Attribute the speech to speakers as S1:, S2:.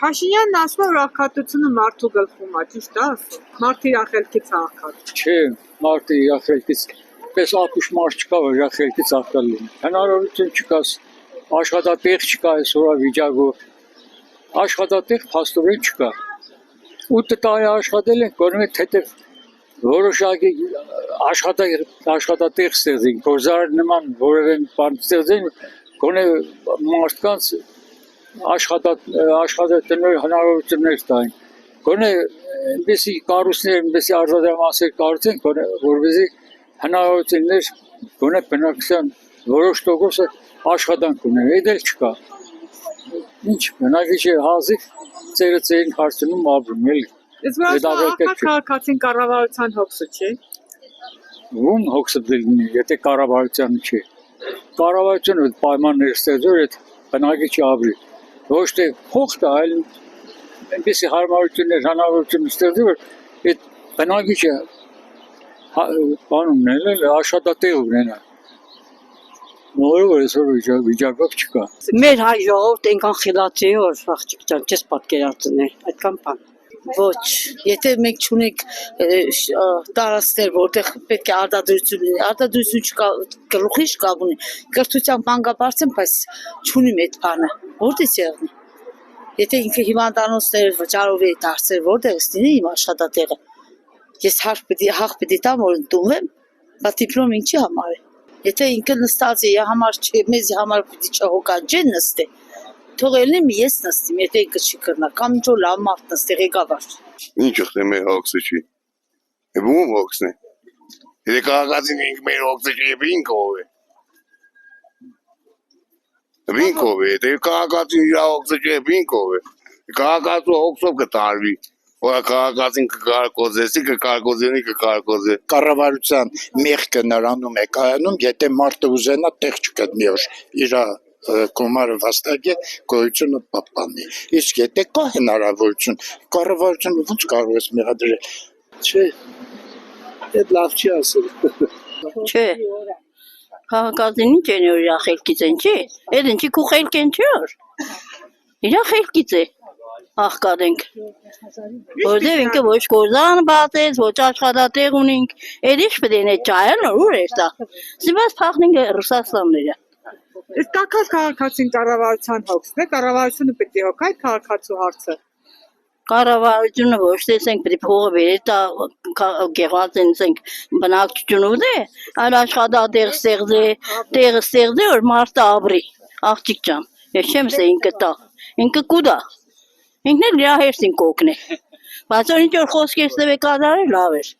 S1: Փաշինյանն ասում է, որ աղքատությունը մարդու գլխում է, ճիշտ է ասում։ Մարդը իր ախելքից է աղքատ։
S2: Չէ, մարդը իր ախելքից, պես ապուշ մարդ չկա, որ իր ախելքից աղքատ լինի։ Հնարավորություն չկա, աշխատատեղ չկա այսօր վիճակով։ Աշխատատեղ փաստորեն չկա։ 8 տարի աշխատել են, գոնե թեթև որոշակի աշխատատեղ ստեղծին, գործարար նման որևէ բան ստեղծեն, գոնե մարդկանց աշխատատենոր հնարավորություններ տային։ Գոնե այնպեսի կառույցներ, այնպեսի արտադրամասեր կառուցեն, որպեսզի հնարավորություններ գոնե բնակչության որոշ տոկոսը աշխատանք ունեն, այդ էլ չկա։ Ինչ, բնակիչը հազիվ ծերին հարցնում ապրում էլի։
S1: Իսկ որ քաղաքացին կառավարության հոգսը չի։
S2: Ում հոգսը դլինի, եթե կառավարությանը չի։ Կառավարությունը պայմաններ ստեղծել այդ բնակիչի ապրի։ Ոչ թե փոխ տա, այլ այնպեսի հարմարություններ, հնարավորություն ստեղծել, որ այդ բնակիչը բան ունենա, աշխատատեղ ունենա։ Նորը այսօր վիճակով չկա։
S3: Մեր հայ ժողովուրդ այնքան խելացի է, որ աղջիկ ջան, չես պատկերացնել, այդքան բան։ Ոչ, եթե մենք չունենք տարածքներ, որտեղ պետք է արտադրություն լինի, արտադրություն չկա, գլուխի շկաֆ ունի, կրթության մանկաբարձ եմ, բայց չունիմ այդ բանը, որտե՞ց եղնի։ Եթե ինքը հիվանդանոցներ վճարով է դարձել, որտեղից լինի իմ աշխատատեղը։ Ես հաղ պիտի տամ, որ ընդունվեմ, բայց դիպլոմ ինչի համար է։ Եթե ինքը նստած է, համար չէ, մեզ համար պիտի չհոգանջեն նստե։ Թող ելնեմ ես նստիմ, եթե ինքը չի կրնա, կամ ինչ որ լավ մարդ նստի, ղեկավար։
S4: Ինչ ուխտե մեր հոգսը չի։ Ում հոգսն է։ Եթե քաղաքացին ինք մեր հոգսը չի, ինքով է։ Ինքով է, եթե քաղաքացին իր հոգսը չի, ինքով է։ Քաղաքացու հոգսով կտարվի։ Որ քաղաքացին կկարկոզեսի, կկարկոզենի, կկարկոզե։
S5: Կառավարության մեղքը նրանում է կայանում, եթե մարդը ուզենա տեղ չգտնի, իր կոմարը վաստակի գոյությունը պահպանի։ Իսկ եթե կա հնարավորություն, կառավարությունը ո՞նց կարող է մեղադրել։ Չէ, այդ լավ չի ասել։
S3: Չէ։ Քաղաքացին ինչ են իր ախելքից են, չի։ Այդ ինչի քու խելք են չի որ։ Իր ախելքից է աղքատենք։ Որտեղ ինքը ոչ գործան բացեց, ոչ աշխատատեղ ունենք, այդ ինչ պետք է ճայել ուր է դա։ Սիվաս փախնինգ Ռուսաստանները։
S1: Իսկ տակած քաղաքացին կառավարության հոգսն է, կառավարությունը պետք է հոգա այդ քաղաքացու հարցը։
S3: Կառավարությունը ոչ թե ասենք պետք է փողը բերի տա գեղած ենք բնակչություն ուզե, այլ աշխատատեղ ստեղծե, տեղը ստեղծե, որ մարդը ապրի։ Աղջիկ ջան, ես չեմ ասել ինքը տա, ինքը կուտա։ Ինքն էլ իր հերթին կօգնի։ Բայց որ ինչ որ խոսքեր ստվե կատարել լավ էր։